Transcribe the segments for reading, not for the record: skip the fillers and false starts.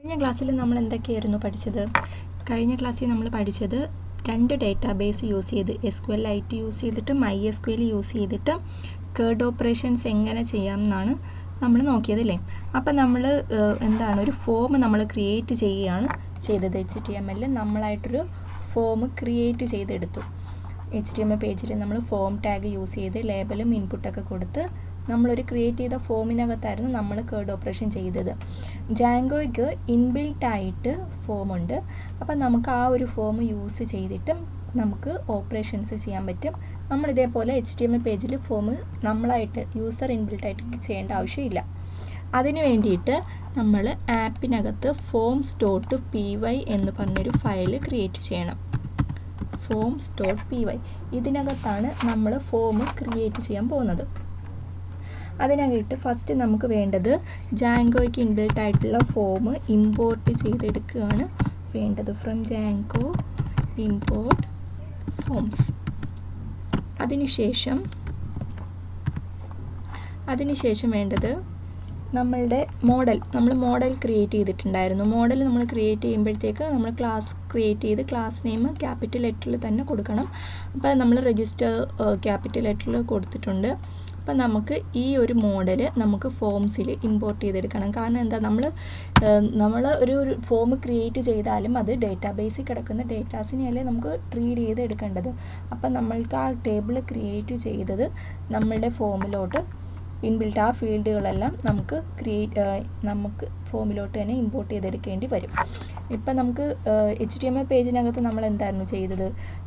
കഴിഞ്ഞ ക്ലാസ്സിൽ നമ്മൾ എന്തൊക്കെയായിരുന്നു പഠിച്ചത്? കഴിഞ്ഞ ക്ലാസ്സിൽ നമ്മൾ പഠിച്ചത് 2 ഡേറ്റാബേസ് യൂസ് ചെയ്ത് SQLite യൂസ് ചെയ്തിട്ട് MySQL യൂസ് ചെയ്തിട്ട് കേർഡ് ഓപ്പറേഷൻസ് എങ്ങനെ ചെയ്യാം എന്നാണ് നമ്മൾ നോക്കിയത് അല്ലേ. അപ്പം നമ്മൾ ഒരു ഫോം നമ്മൾ ക്രിയേറ്റ് ചെയ്യുകയാണ് ചെയ്തത്. HTML നമ്മളായിട്ടൊരു ഫോം ക്രിയേറ്റ് ചെയ്തെടുത്തു. HTML പേജിൽ നമ്മൾ ഫോം ടാഗ് യൂസ് ചെയ്ത് ലേബലും ഇൻപുട്ടൊക്കെ കൊടുത്ത് നമ്മളൊരു ക്രിയേറ്റ് ചെയ്ത ഫോമിനകത്തായിരുന്നു നമ്മൾ കേർഡ് ഓപ്പറേഷൻ ചെയ്തത്. ജാങ്കോയ്ക്ക് ഇൻബിൽട്ടായിട്ട് ഫോമുണ്ട്. അപ്പം നമുക്ക് ആ ഒരു ഫോം യൂസ് ചെയ്തിട്ടും നമുക്ക് ഓപ്പറേഷൻസ് ചെയ്യാൻ പറ്റും. നമ്മളിതേപോലെ HTML പേജിൽ ഫോം നമ്മളായിട്ട് യൂസർ ഇൻബിൽട്ടായിട്ട് ചെയ്യേണ്ട ആവശ്യമില്ല. അതിന് വേണ്ടിയിട്ട് നമ്മൾ ആപ്പിനകത്ത് forms.py എന്ന് പറഞ്ഞൊരു ഫയൽ ക്രിയേറ്റ് ചെയ്യണം. forms.py ഇതിനകത്താണ് നമ്മൾ ഫോം ക്രിയേറ്റ് ചെയ്യാൻ പോകുന്നത്. അതിനായിട്ട് ഫസ്റ്റ് നമുക്ക് വേണ്ടത് ജാങ്കോയ്ക്ക് ഇൻബിൽട്ട് ആയിട്ടുള്ള ഫോം ഇമ്പോർട്ട് ചെയ്തെടുക്കുകയാണ് വേണ്ടത്. From Django import forms. അതിനുശേഷം വേണ്ടത് നമ്മളുടെ നമ്മൾ മോഡൽ ക്രിയേറ്റ് ചെയ്തിട്ടുണ്ടായിരുന്നു. മോഡൽ നമ്മൾ ക്രിയേറ്റ് ചെയ്യുമ്പോഴത്തേക്ക് നമ്മൾ ക്ലാസ് ക്രിയേറ്റ് ചെയ്ത് ക്ലാസ് നെയിം ക്യാപിറ്റൽ ലെറ്ററിൽ തന്നെ കൊടുക്കണം. അപ്പോൾ നമ്മൾ രജിസ്റ്റർ ക്യാപിറ്റൽ ലെറ്ററിൽ കൊടുത്തിട്ടുണ്ട്. അപ്പം നമുക്ക് ഈ ഒരു മോഡൽ നമുക്ക് ഫോംസിൽ ഇമ്പോർട്ട് ചെയ്തെടുക്കണം. കാരണം എന്താ, നമ്മൾ ഒരു ഫോം ക്രിയേറ്റ് ചെയ്താലും അത് ഡേറ്റാബേസിൽ കിടക്കുന്ന ഡേറ്റാസിനെയല്ലേ നമുക്ക് റീഡ് ചെയ്ത് എടുക്കേണ്ടത്. അപ്പം നമ്മൾക്ക് ആ ടേബിൾ ക്രിയേറ്റ് ചെയ്തത് നമ്മളുടെ ഫോമിലോട്ട് ഇൻബിൽട്ട് ആ ഫീൽഡുകളെല്ലാം നമുക്ക് ഫോമിലോട്ട് തന്നെ ഇമ്പോർട്ട് ചെയ്തെടുക്കേണ്ടി വരും. ഇപ്പം നമുക്ക് HTML പേജിനകത്ത് നമ്മൾ എന്തായിരുന്നു ചെയ്തത്?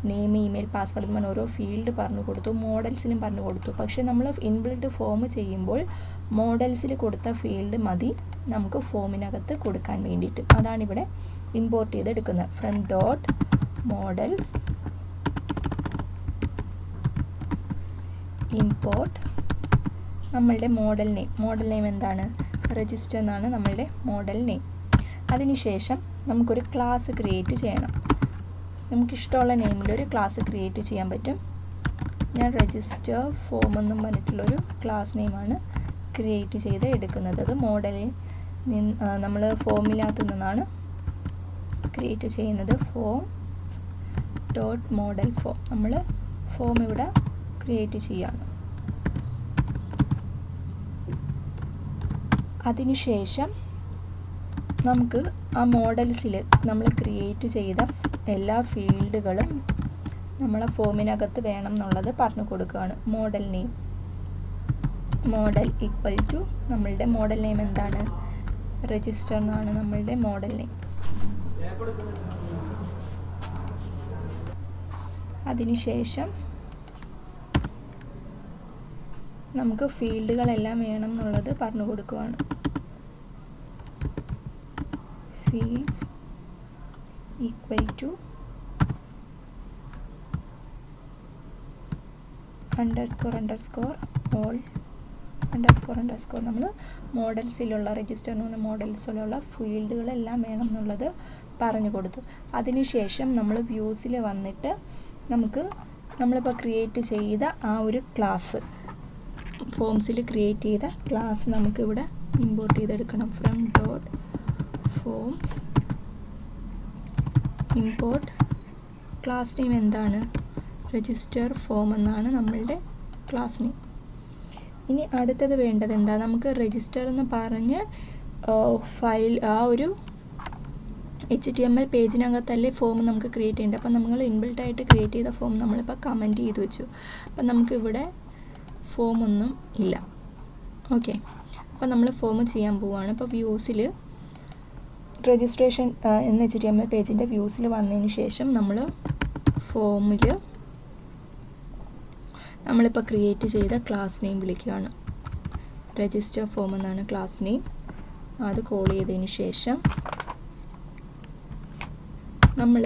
നെയിം, ഇമെയിൽ, പാസ്വേഡ് എന്ന് പറഞ്ഞ ഓരോ ഫീൽഡ് പറഞ്ഞു കൊടുത്തു, മോഡൽസിനും പറഞ്ഞു കൊടുത്തു. പക്ഷേ നമ്മൾ ഇൻബിൽട്ട് ഫോം ചെയ്യുമ്പോൾ മോഡൽസിൽ കൊടുത്ത ഫീൽഡ് മതി നമുക്ക് ഫോമിനകത്ത് കൊടുക്കാൻ വേണ്ടിയിട്ട്. അതാണിവിടെ ഇമ്പോർട്ട് ചെയ്തെടുക്കുന്നത്. ഫ്രം ഡോട്ട് മോഡൽസ് ഇമ്പോർട്ട് നമ്മളുടെ മോഡൽ നെയിം എന്താണ്? രജിസ്റ്റർ എന്നാണ് നമ്മളുടെ മോഡൽ നെയിം. അതിനുശേഷം നമുക്കൊരു ക്ലാസ് ക്രിയേറ്റ് ചെയ്യണം. നമുക്കിഷ്ടമുള്ള നെയിമിലൊരു ക്ലാസ് ക്രിയേറ്റ് ചെയ്യാൻ പറ്റും. ഞാൻ രജിസ്റ്റർ ഫോം എന്നും പറഞ്ഞിട്ടുള്ളൊരു ക്ലാസ് നെയിമാണ് ക്രിയേറ്റ് ചെയ്ത് എടുക്കുന്നത്. അത് മോഡലിൽ നമ്മൾ ഫോമിനകത്ത് നിന്നാണ് ക്രിയേറ്റ് ചെയ്യുന്നത്. Form dot model form. നമ്മൾ ഫോം ഇവിടെ ക്രിയേറ്റ് ചെയ്യുകയാണ്. അതിനുശേഷം നമുക്ക് ആ മോഡൽസിൽ നമ്മൾ ക്രിയേറ്റ് ചെയ്ത എല്ലാ ഫീൽഡുകളും നമ്മളെ ഫോമിനകത്ത് വേണം എന്നുള്ളത് പറഞ്ഞു കൊടുക്കുകയാണ്. മോഡൽ നെയിം ഈക്വൽ ടു നമ്മളുടെ മോഡൽ നെയിം എന്താണ്? രജിസ്റ്റർ എന്നാണ് നമ്മളുടെ മോഡൽ നെയിം. അതിനുശേഷം നമുക്ക് ഫീൽഡുകളെല്ലാം വേണം എന്നുള്ളത് പറഞ്ഞു കൊടുക്കുകയാണ്. ഫീൽഡ്സ് ഈക്വൽ ടു ഓൾ നമ്മൾ മോഡൽസിലുള്ള രജിസ്റ്ററിന് മോഡൽസിലുള്ള ഫീൽഡുകളെല്ലാം വേണം എന്നുള്ളത് പറഞ്ഞു കൊടുത്തു. അതിനുശേഷം നമ്മൾ വ്യൂസിൽ വന്നിട്ട് നമ്മളിപ്പോൾ ക്രിയേറ്റ് ചെയ്ത ആ ഒരു ക്ലാസ്, ഫോംസിൽ ക്രിയേറ്റ് ചെയ്ത ക്ലാസ് നമുക്കിവിടെ ഇമ്പോർട്ട് ചെയ്തെടുക്കണം. From dot forms import class name എന്താണ്? രജിസ്റ്റർ ഫോം എന്നാണ് നമ്മളുടെ ക്ലാസ് നെയിം. ഇനി അടുത്തത് വേണ്ടത് എന്താ? നമുക്ക് രജിസ്റ്റർ എന്ന് പറഞ്ഞ് ഫയൽ ആ ഒരു HTML പേജിനകത്തല്ലേ ഫോം നമുക്ക് ക്രിയേറ്റ് ചെയ്യേണ്ടത്. അപ്പം നമ്മൾ ഇൻബിൽട്ടായിട്ട് ക്രിയേറ്റ് ചെയ്ത ഫോം നമ്മളിപ്പോൾ കമൻറ്റ് ചെയ്ത് വെച്ചു. അപ്പം നമുക്കിവിടെ ഫോമൊന്നും ഇല്ല. ഓക്കെ, അപ്പോൾ നമ്മൾ ഫോം ചെയ്യാൻ പോവുകയാണ്. അപ്പോൾ വ്യൂസിൽ രജിസ്ട്രേഷൻ എന്ന HTML പേജിൻ്റെ വ്യൂസിൽ വന്നതിന് ശേഷം നമ്മൾ ഫോമിൽ നമ്മളിപ്പോൾ ക്രിയേറ്റ് ചെയ്ത ക്ലാസ് നെയിം വിളിക്കുകയാണ്. രജിസ്റ്റർ ഫോം എന്നാണ് ക്ലാസ് നെയിം. അത് കോൾ ചെയ്തതിന് ശേഷം നമ്മൾ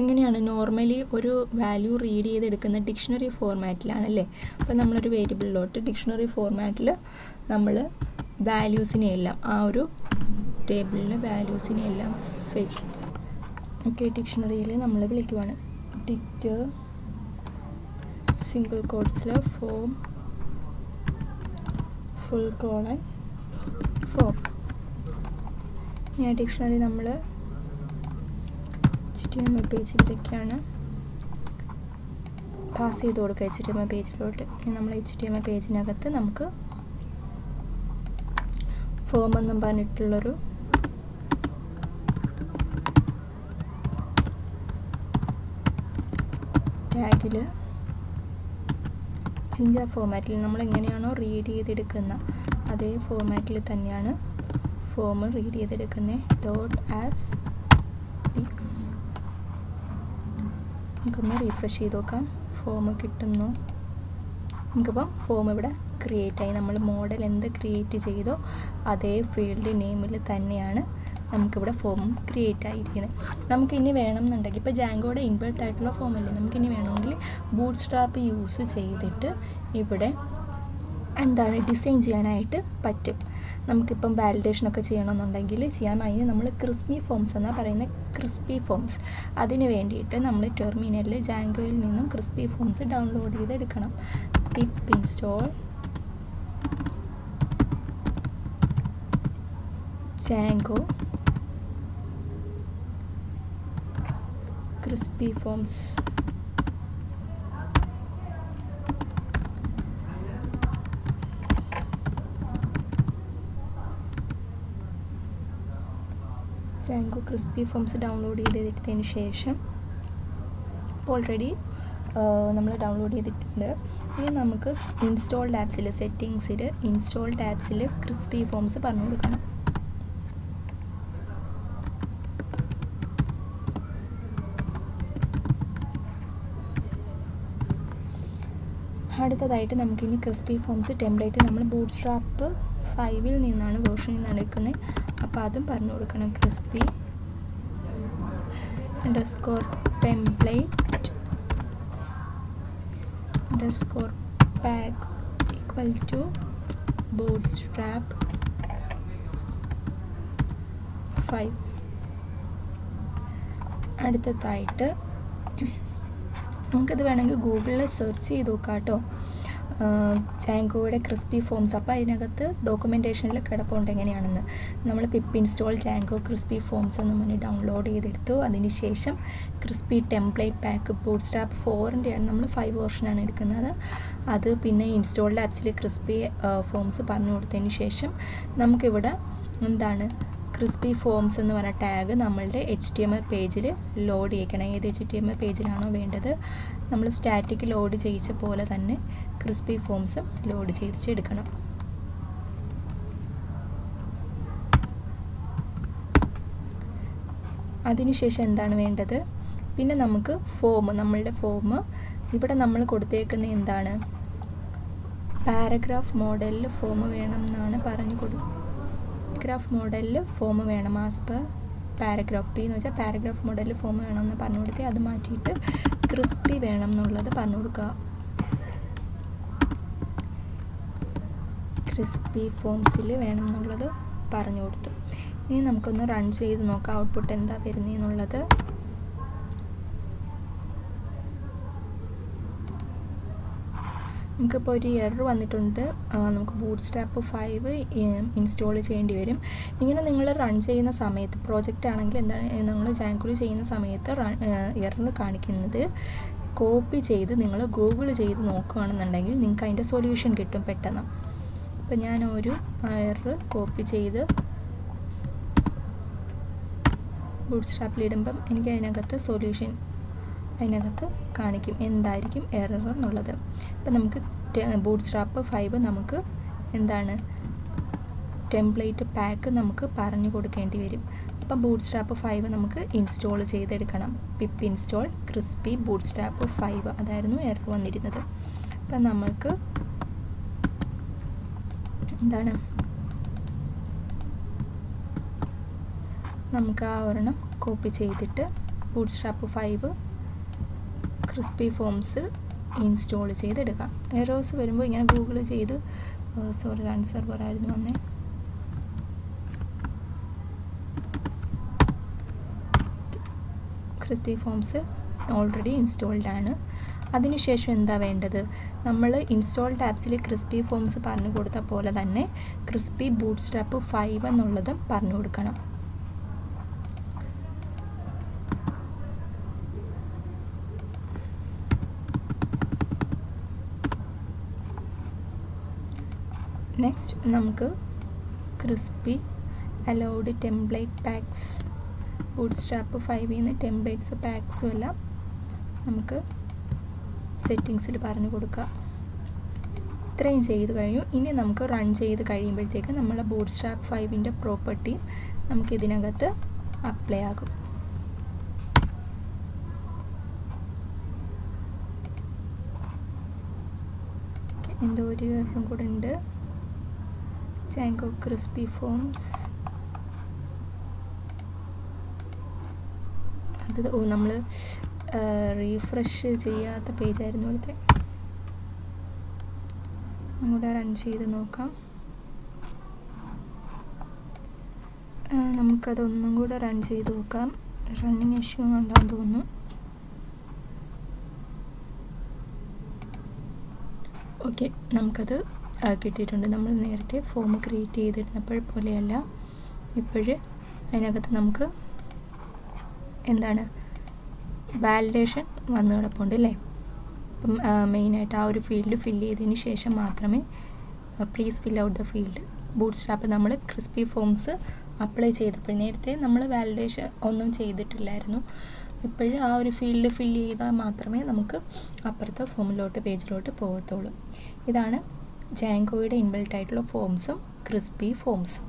എങ്ങനെയാണ് നോർമലി ഒരു വാല്യൂ റീഡ് ചെയ്തെടുക്കുന്ന ഡിക്ഷണറി ഫോർമാറ്റിലാണല്ലേ. അപ്പോൾ നമ്മളൊരു വേരിയബിളിലോട്ട് ഡിക്ഷണറി ഫോർമാറ്റിൽ നമ്മൾ വാല്യൂസിനെയെല്ലാം ആ ഒരു ടേബിളിലെ വാല്യൂസിനെയെല്ലാം ഡിക്ഷണറിയിൽ നമ്മൾ വിളിക്കുവാണ്. ഡിക്റ്റ് സിംഗിൾ കോട്ട്സിൽ ഫോം ഫുൾ കോളൻ ഫോം. ഇനി ആ ഡിക്ഷണറി നമ്മൾ HTML പേജിലേക്കാണ് പാസ് ചെയ്ത് കൊടുക്കുക, HTML പേജിലോട്ട്. ഇനി നമ്മൾ HTML പേജിനകത്ത് നമുക്ക് ഫോം എന്നും പറഞ്ഞിട്ടുള്ളൊരു ടാഗിൽ ജിഞ്ച ഫോമാറ്റിൽ നമ്മൾ എങ്ങനെയാണോ റീഡ് ചെയ്തെടുക്കുന്ന അതേ ഫോമാറ്റിൽ തന്നെയാണ് ഫോം റീഡ് ചെയ്തെടുക്കുന്നത്. ഡോട്ട് ആസ് നമുക്കൊന്ന് റീഫ്രഷ് ചെയ്ത് നോക്കാം, ഫോം കിട്ടുന്നു. നമുക്കിപ്പം ഫോം ഇവിടെ ക്രിയേറ്റ് ആയി. നമ്മൾ മോഡൽ എന്ത് ക്രിയേറ്റ് ചെയ്തോ അതേ ഫീൽഡ് നെയിമിൽ തന്നെയാണ് നമുക്കിവിടെ ഫോം ക്രിയേറ്റ് ആയിരിക്കുന്നത്. നമുക്കിനി വേണമെന്നുണ്ടെങ്കിൽ ഇപ്പോൾ ജാങ്കോയുടെ ഇൻബിൽട്ട് ആയിട്ടുള്ള ഫോമല്ലേ, നമുക്കിനി വേണമെങ്കിൽ ബൂട്ട് സ്ട്രാപ്പ് യൂസ് ചെയ്തിട്ട് ഇവിടെ എന്താണ് ഡിസൈൻ ചെയ്യാനായിട്ട് പറ്റും. നമുക്കിപ്പം വാലിഡേഷനൊക്കെ ചെയ്യണമെന്നുണ്ടെങ്കിൽ ചെയ്യാൻ. അതിന് നമ്മൾ ക്രിസ്പി ഫോംസ് എന്നാണ് പറയുന്നത്, ക്രിസ്പി ഫോംസ്. അതിന് വേണ്ടിയിട്ട് നമ്മൾ ടെർമിനലിൽ ജാങ്കോയിൽ നിന്നും ക്രിസ്പി ഫോംസ് ഡൗൺലോഡ് ചെയ്തെടുക്കണം. Pip install Django crispy forms. Django crispy forms download ചെയ്തെടുത്തതിന് ശേഷം ഓൾറെഡി നമ്മൾ ഡൗൺലോഡ് ചെയ്തിട്ടുണ്ട്. ഇനി നമുക്ക് ഇൻസ്റ്റോൾഡ് ആപ്സിൽ സെറ്റിങ്സിൽ ഇൻസ്റ്റോൾഡ് ആപ്സിൽ ക്രിസ്പി ഫോംസ് പറഞ്ഞു കൊടുക്കണം. അടുത്തതായിട്ട് നമുക്കിനി ക്രിസ്പി ഫോംസ് ടെംപ്ലേറ്റ് നമ്മൾ ബൂട്ട് സ്ട്രാപ്പ് 5 നിന്നാണ് വേർഷനിൽ നിന്നാണ് എടുക്കുന്നത്. അപ്പോൾ അതും പറഞ്ഞു കൊടുക്കണം. Crispy underscore template underscore pack equal to bootstrap 5. അടുത്തതായിട്ട് നമുക്കിത് വേണമെങ്കിൽ ഗൂഗിളിൽ സെർച്ച് ചെയ്ത് നോക്കാം കേട്ടോ, ജാങ്കോയുടെ ക്രിസ്പി ഫോംസ്. അപ്പോൾ അതിനകത്ത് ഡോക്യുമെൻറ്റേഷനിൽ കിടപ്പുണ്ട് എങ്ങനെയാണെന്ന്. നമ്മൾ pip install Django crispy forms എന്ന് പറഞ്ഞ് ഡൗൺലോഡ് ചെയ്തെടുത്തു. അതിനുശേഷം crispy template pack bootstrap 4-ൻ്റെയാണ്, നമ്മൾ 5 വേർഷനാണ് എടുക്കുന്നത്. അത് പിന്നെ ഇൻസ്റ്റോൾഡ് ആപ്സിൽ ക്രിസ്പി ഫോംസ് പറഞ്ഞു കൊടുത്തതിന് ശേഷം നമുക്കിവിടെ എന്താണ് ക്രിസ്പി ഫോംസ് എന്ന് പറഞ്ഞ ടാഗ് നമ്മളുടെ HTML പേജിൽ ലോഡ് ചെയ്യിക്കണം. ഏത് HTML പേജിലാണോ വേണ്ടത് നമ്മൾ സ്റ്റാറ്റിക് ലോഡ് ചെയ്യിച്ച പോലെ തന്നെ ക്രിസ്പി ഫോംസും ലോഡ് ചെയ്യിച്ചെടുക്കണം. അതിനുശേഷം എന്താണ് വേണ്ടത്, പിന്നെ നമുക്ക് ഫോം, നമ്മളുടെ ഫോം ഇവിടെ നമ്മൾ കൊടുത്തേക്കുന്ന എന്താണ് പാരഗ്രാഫ് മോഡലിൽ ഫോം വേണം എന്നാണ് പറഞ്ഞു കൊടുക്കുന്നത്. പാരഗ്രാഫ് മോഡലിൽ ഫോം വേണം ആസ് പെർ പാരഗ്രാഫ് P എന്ന് വെച്ചാൽ പാരഗ്രാഫ് മോഡലിൽ ഫോം വേണമെന്ന് പറഞ്ഞു കൊടുത്ത് അത് മാറ്റിയിട്ട് ക്രിസ്പി വേണം എന്നുള്ളത് പറഞ്ഞു കൊടുക്കുക. ക്രിസ്പി ഫോംസിൽ വേണം എന്നുള്ളത് പറഞ്ഞു കൊടുത്തു. ഇനി നമുക്കൊന്ന് റൺ ചെയ്ത് നോക്കാം ഔട്ട്പുട്ട് എന്താ വരുന്നതെന്നുള്ളത്. നമുക്കിപ്പോൾ ഒരു എറർ വന്നിട്ടുണ്ട്. നമുക്ക് ബൂട്ട് സ്ട്രാപ്പ് 5 ഇൻസ്റ്റാൾ ചെയ്യേണ്ടി വരും. ഇങ്ങനെ നിങ്ങൾ റൺ ചെയ്യുന്ന സമയത്ത് പ്രോജക്റ്റ് ആണെങ്കിൽ എന്താണ് നിങ്ങൾ ജാങ്കോയിൽ ചെയ്യുന്ന സമയത്ത് എറർ കാണിക്കുന്നത് കോപ്പി ചെയ്ത് നിങ്ങൾ ഗൂഗിൾ ചെയ്ത് നോക്കുകയാണെന്നുണ്ടെങ്കിൽ നിങ്ങൾക്ക് അതിൻ്റെ സൊല്യൂഷൻ കിട്ടും പെട്ടെന്ന്. അപ്പോൾ ഞാൻ ഒരു എറർ കോപ്പി ചെയ്ത് ബൂട്ട് സ്ട്രാപ്പിലിടുമ്പം എനിക്ക് അതിനകത്ത് സൊല്യൂഷൻ അതിനകത്ത് കാണിക്കും എന്തായിരിക്കും എറർ എന്നുള്ളത്. അപ്പം നമുക്ക് ബൂട്ട് സ്ട്രാപ്പ് 5 നമുക്ക് എന്താണ് ടെംപ്ലേറ്റ് പാക്ക് നമുക്ക് പറഞ്ഞു കൊടുക്കേണ്ടി വരും. അപ്പം ബൂട്ട് സ്ട്രാപ്പ് 5 നമുക്ക് ഇൻസ്റ്റാൾ ചെയ്തെടുക്കണം. Pip install crispy boot strap 5 അതായിരുന്നു എറർ വന്നിരുന്നത്. അപ്പം നമുക്ക് എന്താണ് നമുക്ക് ആ ഒരെണ്ണം കോപ്പി ചെയ്തിട്ട് boot strap 5 crispy forms install ചെയ്തെടുക്കാം. എറേഴ്സ് വരുമ്പോൾ ഇങ്ങനെ ഗൂഗിൾ ചെയ്ത് സോറി റൺ സെർവർ ആയിരുന്നു വന്നേ. ക്രിസ്പി ഫോംസ് ഓൾറെഡി ഇൻസ്റ്റാൾഡ് ആണ്. അതിനുശേഷം എന്താ വേണ്ടത്, നമ്മൾ ഇൻസ്റ്റാൾഡ് ആപ്സിൽ ക്രിസ്പി ഫോംസ് പറഞ്ഞു കൊടുത്ത പോലെ തന്നെ ക്രിസ്പി ബൂട്ട് സ്ട്രാപ്പ് 5 എന്നുള്ളതും പറഞ്ഞു കൊടുക്കണം. നെക്സ്റ്റ് നമുക്ക് crispy allowed template packs, bootstrap 5 ന്ന് ടെംപ്ലേറ്റ്സ് പാക്സും എല്ലാം നമുക്ക് സെറ്റിങ്സിൽ പറഞ്ഞു കൊടുക്കുക. ഇത്രയും ചെയ്ത് കഴിഞ്ഞു. ഇനി നമുക്ക് റൺ ചെയ്ത് കഴിയുമ്പോഴത്തേക്ക് നമ്മളെ ബൂട്ട്സ്ട്രാപ്പ് 5ൻ്റെ പ്രോപ്പർട്ടി നമുക്ക് ഇതിനകത്ത് അപ്ലൈ ആകും. എന്തോ ഒരു എററും കൂടെ ഉണ്ട്. ജാങ്കോ ക്രിസ്പി ഫോംസ് അത് നമ്മൾ റീഫ്രഷ് ചെയ്യാത്ത പേജായിരുന്നു ഇവിടുത്തെ. നമ്മുടെ റൺ ചെയ്ത് നോക്കാം. നമുക്കതൊന്നും കൂടെ റൺ ചെയ്ത് നോക്കാം. റണ്ണിങ് ഇഷ്യൂ ഉണ്ടാകും തോന്നുന്നു. ഓക്കെ, നമുക്കത് കിട്ടിയിട്ടുണ്ട്. നമ്മൾ നേരത്തെ ഫോം ക്രിയേറ്റ് ചെയ്തിരുന്നപ്പോൾ പോലെയല്ല, ഇപ്പോഴ് അതിനകത്ത് നമുക്ക് എന്താണ് വാലിഡേഷൻ വന്ന് കിടപ്പുണ്ട് അല്ലേ. അപ്പം മെയിനായിട്ട് ആ ഒരു ഫീൽഡ് ഫില്ല് ചെയ്തതിന് ശേഷം മാത്രമേ please fill out the field. Bootstrap നമ്മൾ ക്രിസ്പി ഫോംസ് അപ്ലൈ ചെയ്തപ്പോൾ നേരത്തെ നമ്മൾ വാലിഡേഷൻ ഒന്നും ചെയ്തിട്ടില്ലായിരുന്നു. ഇപ്പോഴും ആ ഒരു ഫീൽഡ് ഫില്ല് ചെയ്താൽ മാത്രമേ നമുക്ക് അപ്പുറത്തെ ഫോമിലോട്ട് പേജിലോട്ട് പോകത്തുള്ളൂ. ഇതാണ് ജാങ്കോയുടെ ഇൻബിൽട്ട് ആയിട്ടുള്ള ഫോംസും ക്രിസ്പി ഫോംസും.